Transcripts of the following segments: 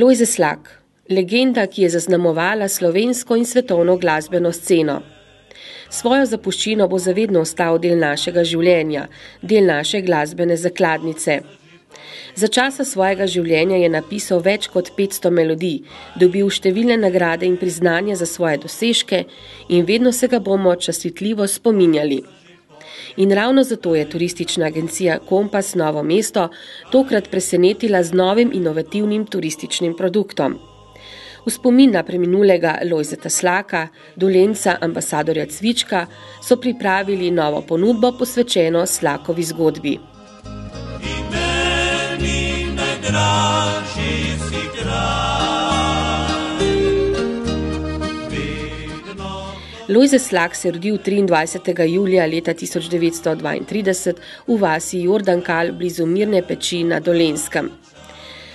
Lojze Slak, legenda, ki je zaznamovala slovensko in svetovno glasbeno sceno. Svojo zapuščino bo zavedno ostal del našega življenja, del naše glasbene zakladnice. Za časa svojega življenja je napisal več kot 500 melodij, dobil številne nagrade in priznanja za svoje dosežke in vedno se ga bomo častitljivo spominjali. In ravno zato je turistična agencija Kompas Novo mesto tokrat presenetila z novim inovativnim turističnim produktom. V spomin na preminulega Lojzeta Slaka, Dolenjca ambasadorja Cvička, so pripravili novo ponudbo posvečeno Slakovi zgodbi. Lojze Slak se je rodil 23. julija leta 1932 v vasi Jordankal blizu Mirne Peči na Dolenjskem.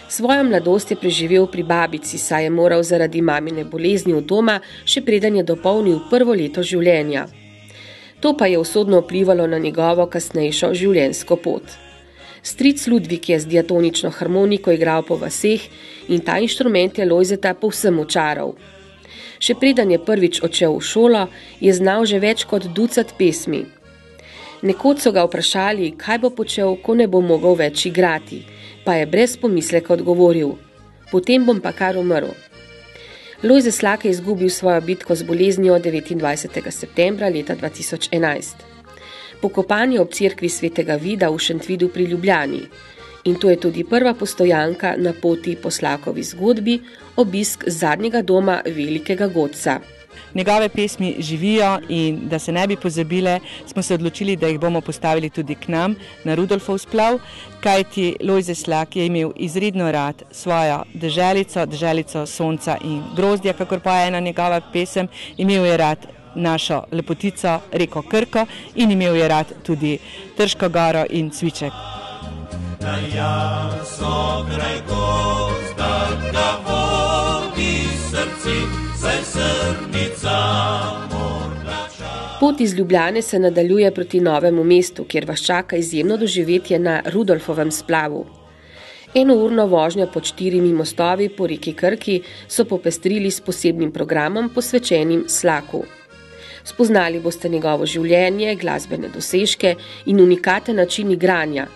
Svojo mladost je preživel pri babici, saj je moral zaradi mamine bolezni od doma, še preden je dopolnil prvo leto življenja. To pa je usodno vplivalo na njegovo kasnejšo življenjsko pot. Stric Ludvik je z diatonično harmoniko igral po vaseh in ta inštrument je Lojzeta povsem očaral. Še preden je prvič odšel v šolo, je znal že več kot 20 pesmi. Nekoč so ga vprašali, kaj bo počel, ko ne bo mogel več igrati, pa je brez pomisleka odgovoril: potem bom pa kar umrl. Lojze Slak je izgubil svojo bitko z boleznijo 29. septembra leta 2011. Pokopan je ob cerkvi svetega Vida v Šentvidu pri Ljubljani. In to je tudi prva postojanka na poti po Slakovi zgodbi, obisk zadnjega doma velikega godca. Njegove pesmi živijo in da se ne bi pozabile, smo se odločili, da jih bomo postavili tudi k nam na Rudolfov splav, kajti Lojze Slak je imel izredno rad svojo deželico sonca in grozdja, kakor pa je ena njegova pesem, imel je rad našo lepotico reko Krko in imel je rad tudi Trško goro in Cviček. Na jaso kraj gozda, ga vodi srci, saj srnica morda čas. Pot iz Ljubljane se nadaljuje proti Novemu mestu, kjer vas čaka izjemno doživetje na Rudolfovem splavu. Enourno vožnjo pod 4 mostovi po reki Krki so popestrili s posebnim programom posvečenim Slaku. Spoznali boste njegovo življenje, glasbene dosežke in unikaten način igranja.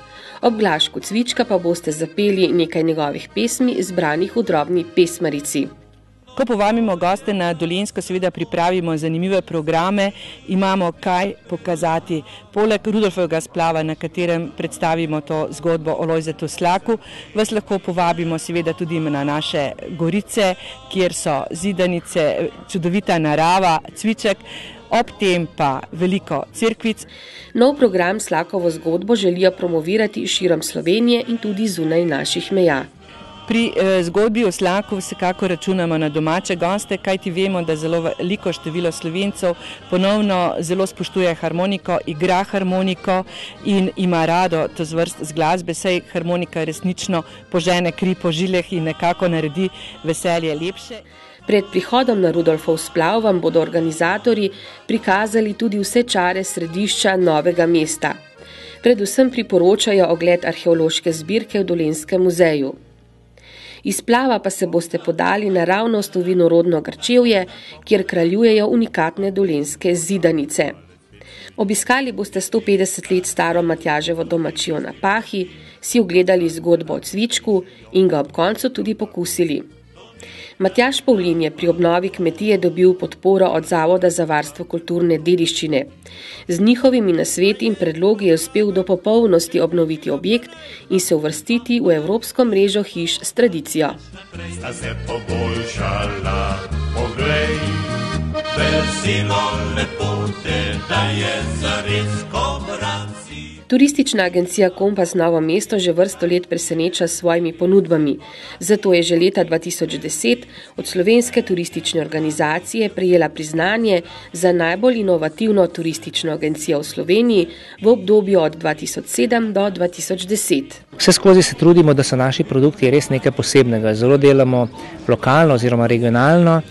Ob glašku Cvička pa boste zapeli nekaj njegovih pesmi, zbranih v drobni pesmarici. Ko povabimo goste na Dolenjsko, seveda pripravimo zanimive programe, imamo kaj pokazati. Poleg Rudolfovega splava, na katerem predstavimo to zgodbo o Lojzetu Slaku, vas lahko povabimo seveda tudi na naše gorice, kjer so zidanice, čudovita narava, Cviček, ob tem pa veliko cerkvic. Nov program Slakovo zgodbo želijo promovirati širom Slovenije in tudi zunaj naših meja. Pri zgodbi o Slaku vsekako računamo na domače goste, kajti vemo, da zelo veliko število Slovencev ponovno zelo spoštuje harmoniko, igra harmoniko in ima rado to zvrst z glasbe, saj harmonika resnično požene kri po žilah in nekako naredi veselje lepše. Pred prihodom na Rudolfov splav vam bodo organizatorji prikazali tudi vse čare središča Novega mesta. Predvsem priporočajo ogled arheološke zbirke v Dolenjskem muzeju. Iz splava pa se boste podali naravnost v vinorodno Grčevje, kjer kraljujejo unikatne dolenjske zidanice. Obiskali boste 150 let staro Matjaževo domačijo na Pahi, si ogledali zgodbo o Cvičku in ga ob koncu tudi pokusili. Matjaž Pavlin je pri obnovi kmetije dobil podporo od Zavoda za varstvo kulturne dediščine. Z njihovimi nasveti in predlogi je uspel do popolnosti obnoviti objekt in se uvrstiti v evropsko mrežo hiš s tradicijo. Turistična agencija Kompas Novo mesto že vrsto let preseneča s svojimi ponudbami. Zato je že leta 2010 od Slovenske turistične organizacije prejela priznanje za najbolj inovativno turistično agencijo v Sloveniji v obdobju od 2007 do 2010. Vse skozi se trudimo, da so naši produkti res nekaj posebnega. Zelo delamo lokalno oziroma regionalno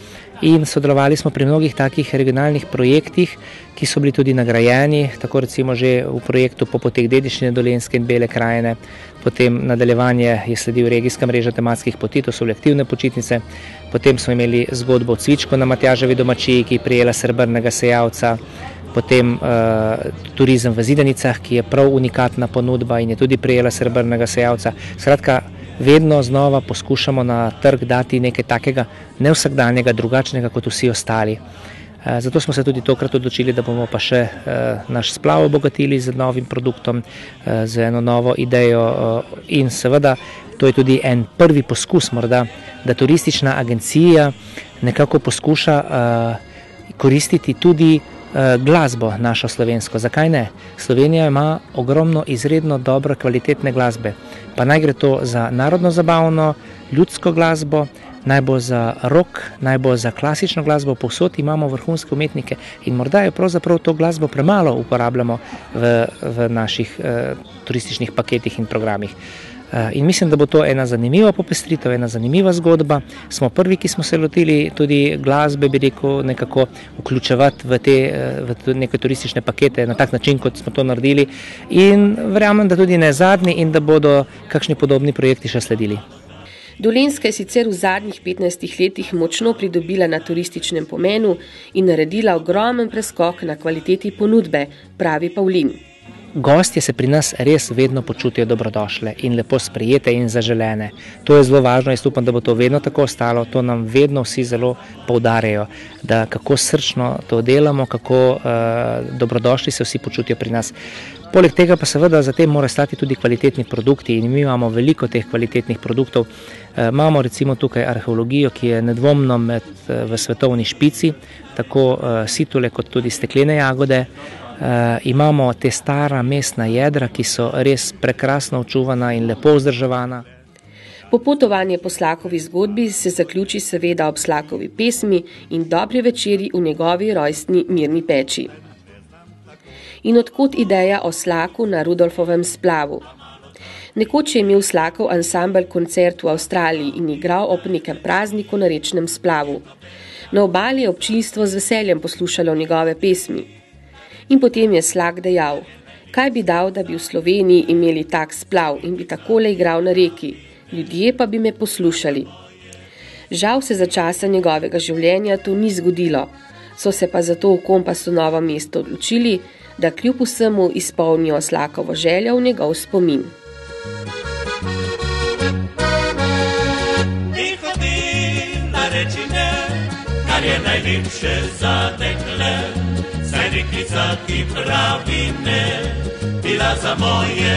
in sodelovali smo pri mnogih takih regionalnih projektih, ki so bili tudi nagrajeni, tako recimo že v projektu Po poteh dediščine Dolenjske in Bele krajine, potem nadaljevanje je sledil regijska mreža tematskih poti, to so bile aktivne počitnice, potem smo imeli zgodbo o cvičku na Matjaževi domačiji, ki je prijela srebrnega sejalca, potem turizem v Zidanicah, ki je prav unikatna ponudba in je tudi prijela srebrnega sejalca. Skratka, vedno znova poskušamo na trg dati nekaj takega nevsakdanjega, drugačnega kot vsi ostali. Zato smo se tudi tokrat odločili, da bomo pa še naš splav obogatili z novim produktom, z eno novo idejo in seveda to je tudi en prvi poskus morda, da turistična agencija nekako poskuša koristiti tudi glasbo našo slovensko. Zakaj ne? Slovenija ima ogromno izredno dobro kvalitetne glasbe, pa naj gre to za narodno zabavno, ljudsko glasbo, naj bo za rock, naj bo za klasično glasbo, povsod imamo vrhunske umetnike in morda je pravzaprav to glasbo premalo uporabljamo v naših turističnih paketih in programih. In mislim, da bo to ena zanimiva popestritev, ena zanimiva zgodba. Smo prvi, ki smo se lotili tudi glasbe, bi rekel, nekako vključevati v neke turistične pakete na tak način, kot smo to naredili. In verjamem, da tudi ne zadnji in da bodo kakšni podobni projekti še sledili. Dolenjska je sicer v zadnjih 15 letih močno pridobila na turističnem pomenu in naredila ogromen preskok na kvaliteti ponudbe, pravi Pavlin. Gostje se pri nas res vedno počutijo dobrodošle in lepo sprejete in zaželene. To je zelo važno, jaz upam, da bo to vedno tako ostalo, to nam vedno vsi zelo poudarjajo, da kako srčno to delamo, kako dobrodošli se vsi počutijo pri nas. Poleg tega pa seveda za tem mora stati tudi kvalitetni produkti in mi imamo veliko teh kvalitetnih produktov. Imamo recimo tukaj arheologijo, ki je nedvomno v svetovni špici, tako situle kot tudi steklene jagode. Imamo te stara mestna jedra, ki so res prekrasno očuvana in lepo vzdrževana. Popotovanje po Slakovi zgodbi se zaključi seveda ob Slakovi pesmi in dobri večeri v njegovi rojstni Mirni peči. In odkot ideja o Slaku na Rudolfovem splavu? Nekoč je imel Slakov ansambel koncert v Avstraliji in igral ob nekem prazniku na rečnem splavu. Na obali je občinstvo z veseljem poslušalo njegove pesmi. In potem je Slak dejal, kaj bi dal, da bi v Sloveniji imeli tak splav in bi takole igral na reki, ljudje pa bi me poslušali. Žal se za časa njegovega življenja to ni zgodilo, so se pa zato v Kompasu Novo mesto odločili, da kljub vsemu izpolnijo Slakovo željo v njegov spomin. Ti hodi na rečine, kar je najlepše za dekle, saj deklica ti pravi ne, bila za moje